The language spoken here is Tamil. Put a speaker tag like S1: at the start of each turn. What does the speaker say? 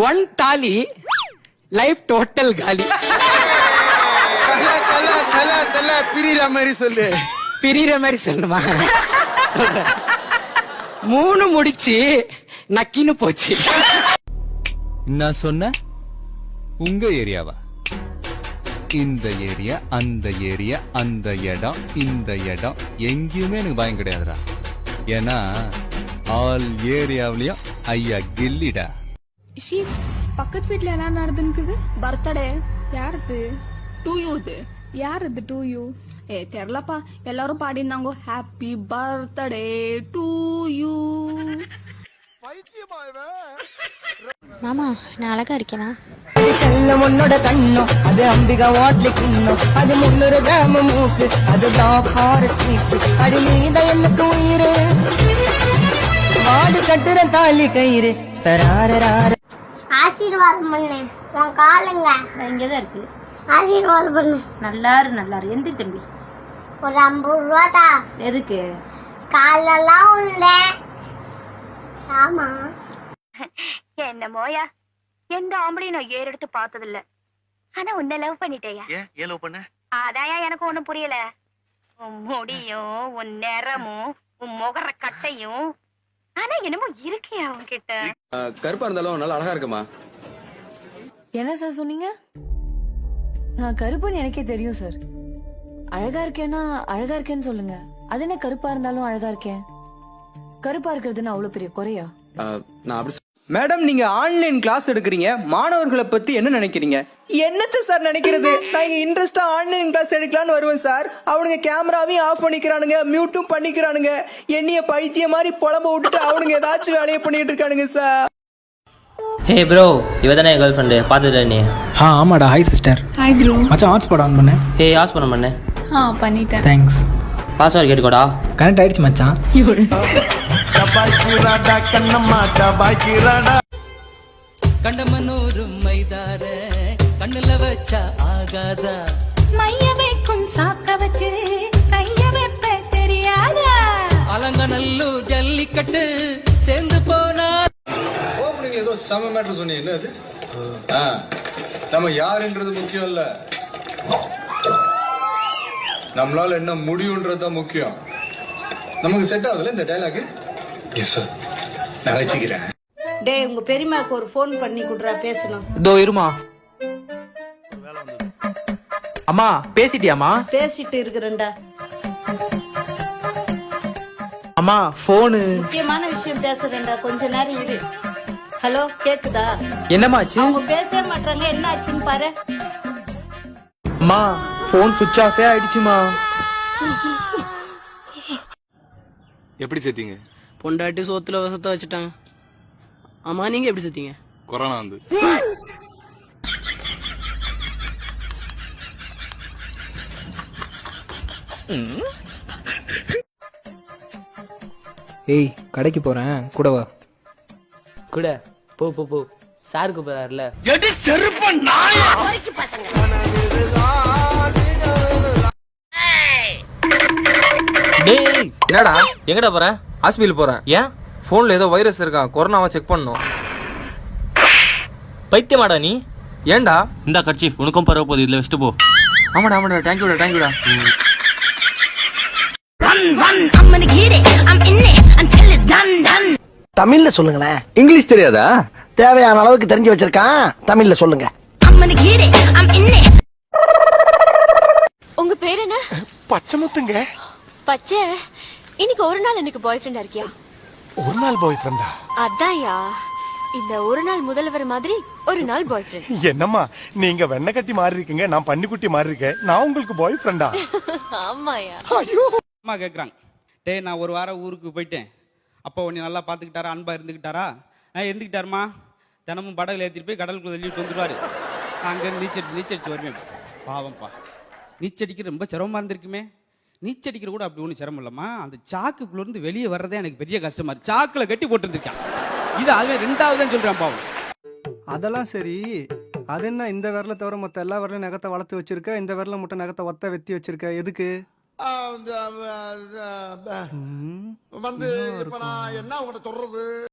S1: ஒன் தாலி லைஃப் டோட்டல் காலி.
S2: பிரிகிற மாதிரி சொல்லு.
S1: பிரிகிற மாதிரி சொல்லுமா? சொல்றேன். 3 முடிச்சு நக்கின்னு போச்சு.
S3: நான் சொன்ன உங்க ஏரியாவா? இந்த ஏரியா, அந்த ஏரியா, அந்த இடம், இந்த இடம் எங்கேயுமே எனக்கு பயம் கிடையாதுடா. ஏன்னா ஆல் ஏரியாவிலயும் ஐயா கில்லிடா.
S4: பக்கத்து வீட்டுல என்ன நடந்துக்குது? பர்த்டே யாருது? டூ யூது. யாருது டூ யூ? தெரியலப்பா, எல்லாரும் பாடினாங்க ஹாப்பி பர்த்டே டு யூ.
S5: மாமா நான் அழகா இருக்கேனா?
S6: செல்லம் உன்னோட கண்ணோ அது அம்பிகா வாட்லி கிண்ணோ அது 300 கிராம் மூக்கு அது ஃபாரஸ்ட் அடி நீத எனக்கு உயிரு வாடு கட்டுற தாலி கயிறு தராரரார.
S7: ஆசீர்வாதம் பண்ணு. உன் காலுங்க
S5: இங்கதான் இருக்கு.
S7: ஆசீர்வாதம் பண்ணு.
S5: நல்லாரு எந்த தம்பி?
S7: ஒரு 50 ரூபா தான்.
S5: எதுக்கு?
S7: காலெல்லாம் உள்ள. ஆமா.
S8: என்னமோயா, எந்த ஆம்பளையும் நான் ஏறெடுத்து பார்த்ததில்ல. ஆனா உன்னை லவ் பண்ணிட்டேயா.
S2: ஏன் லவ் பண்ண?
S8: அதாயா எனக்கு ஒண்ணும் புரியல. உன் முடியும், உன் நிறமும், உன் முகர கட்டையும், ஆனா என்னமோ இருக்கியா உன்கிட்ட.
S9: கருப்பா இருந்தாலும் நல்லா அழகா இருக்குமா?
S4: என்ன சார் சொன்னீங்க? நான் கருப்புன்னு எனக்கே தெரியும் சார். அழகா இருக்கேன்னா அழகா இருக்கேன்னு சொல்லுங்க. அது என்ன கருப்பா இருந்தாலும் அழகா இருக்கேன்? கருப்பா இருக்கிறதுன்னு அவ்வளவு பெரிய குறையா?
S9: நான் அப்படி
S10: மேடம், நீங்க ஆன்லைன் கிளாஸ் எடுக்கிறீங்க, மாணவர்களை பத்தி என்ன நினைக்கிறீங்க? என்னத்த சார் நினைக்கிறது? நான் இங்க இன்ட்ரெஸ்டா ஆன்லைன் கிளாஸ் எடுக்கலான்னு வருவேன் சார். அவனுங்க கேமராவையும் ஆஃப் பண்ணிக்கிறானுங்க, மியூட்டும் பண்ணிக்கிறானுங்க. என்னைய பைத்திய மாதிரி புலம்ப விட்டுட்டு அவனுங்க ஏதாச்சும் வேலையை பண்ணிட்டு இருக்கானுங்க சார்.
S11: ஹே ப்ரோ, இவ தானே கேர்ள் ஃப்ரெண்டு? பார்த்துட்ட நீ?
S10: ஆமாடா. Hi sister.
S4: Hi bro.
S10: மச்சான் ஹாட்ஸ்பாட் ஆன் பண்ணு.
S11: ஹே ஆஸ் பண்ண
S4: பண்ணிட்டேன்.
S10: தேங்க்ஸ்.
S11: பாஸ்வேர்ட் கேட்டுக்கோடா.
S10: கனெக்ட் ஆயிடுச்சு மச்சான்.
S6: கண்டமனூரும் மைதார கண்ணுல வச்சா ஆகாதா? மைய வைக்கும் சாக்க வச்சு கைய வைப்ப தெரியாதா? அலங்கநல்லூர் ஜல்லிக்கட்டு சேர்ந்து போனா.
S3: ஓப்பனிங்ல ஏதோ சம மேட்டர் சொன்னீங்க. என்ன அது? நம்ம யாருன்றது முக்கியம் இல்ல, நம்மளால என்ன முடியும்ன்றதுதான் முக்கியம். நமக்கு செட் ஆகுதுல இந்த டைலாக்? எஸ் சார், நான் வச்சுக்கிறேன்.
S5: டேய், உங்க பெரியமாக்கு ஒரு ஃபோன் பண்ணி குடுறா, பேசணும்.
S10: இதோ இருமா. அம்மா பேசிட்டியாமா?
S5: பேசிட்டு இருக்கிறேன்டா.
S10: அம்மா போனு.
S5: முக்கியமான விஷயம் பேசுறேன்டா, கொஞ்ச நேரம் இரு. ஹலோ, கேக்குதா?
S10: என்னமாச்சு?
S5: அவங்க பேசவே மாட்டாங்க, என்ன ஆச்சுன்னு பாரு.
S10: அம்மா போன் சுவிட்ச் ஆஃபே ஆயிடுச்சுமா.
S9: எப்படி சேர்த்தீங்க?
S1: பொண்டாட்டி சோத்துல வசத்தை வச்சுட்டாங்க. ஆமா, நீங்க எப்படி செத்தீங்க?
S9: கொரோனா வந்து.
S10: ஏய், கடைக்கு போறேன், கூட வா.
S1: கூட போ போ போ. சாருக்கு போறாருல.
S2: எடி செருப்ப நாய.
S10: டேய், என்னடா
S11: எங்கடா போற?
S10: ஹாஸ்பிடல் போறேன்.
S11: ஏன்?
S10: போன்ல ஏதோ வைரஸ் இருக்கான், கொரோனாவை செக் பண்ணணும்.
S11: பைத்தியமாடா நீ?
S10: ஏன்டா?
S11: இந்த கர்ச்சீஃப் உனக்கும் பரவ போகுது, இதுல வச்சுட்டு போ.
S10: ஆமாடா, தேங்க்யூடா.
S6: தமிழ்ல சொல்லுங்களேன்.
S2: இங்கிலீஷ் தெரியாதா?
S6: தேவையான அளவுக்கு தெரிஞ்சு வச்சிருக்கான், தமிழ்ல சொல்லுங்க.
S4: உங்க பேர் என்ன?
S2: பச்சைமுத்துங்க.
S4: பச்சை. இன்னைக்கு ஒரு நாள் எனக்கு பாய் ஃப்ரெண்டா இருக்கியா?
S2: ஒரு நாள் பாய் ஃப்ரெண்டா?
S4: அதான்யா, இந்த ஒரு நாள் முதல்வர் மாதிரி ஒரு நாள் பாய் ஃப்ரெண்ட்.
S2: என்னம்மா நீங்க வெண்ணை கட்டி மாறி இருக்கீங்க, நான் பன்னிக்குட்டி மாறி இருக்கேன். நான் உங்களுக்கு பாய் ஃப்ரெண்டா?
S4: ஆமாயா.
S12: அம்மா கேட்குறாங்க, டே நான் ஒரு வாரம் ஊருக்கு போயிட்டேன், அப்போ உன்னை நல்லா பார்த்துக்கிட்டாரா, அன்பா இருந்துக்கிட்டாரா? இருந்துக்கிட்டாருமா. தினமும் படகுல ஏற்றிட்டு போய் கடலுக்குள்ள தள்ளிட்டு வந்துடுவார். அங்கே நீச்சடிச்சு வருவேன். பாவம்ப்பா, நீச்சடிக்கிற ரொம்ப சிரமமாக இருந்திருக்குமே. நீச்சடிக்கிற கூட அப்படி ஒன்றும் சிரமம் இல்லைம்மா, அந்த சாக்குக்குள்ளேருந்து வெளியே வர்றதே எனக்கு பெரிய கஷ்டமா இருக்கு. சாக்கில் கட்டி போட்டுருந்துருக்கான். இது அதுவே 2வது சொல்கிறேன் பாவம்.
S10: அதெல்லாம் சரி, அது என்ன இந்த விரல தவிர மொத்த எல்லா விரலையும் நகத்தை வளர்த்து வச்சிருக்க, இந்த விரல மட்டும் நகத்தை ஒத்த வெத்தி வச்சிருக்க, எதுக்கு?
S2: வந்து இப்ப நான் என்ன உங்கள்கிட்ட சொல்றது?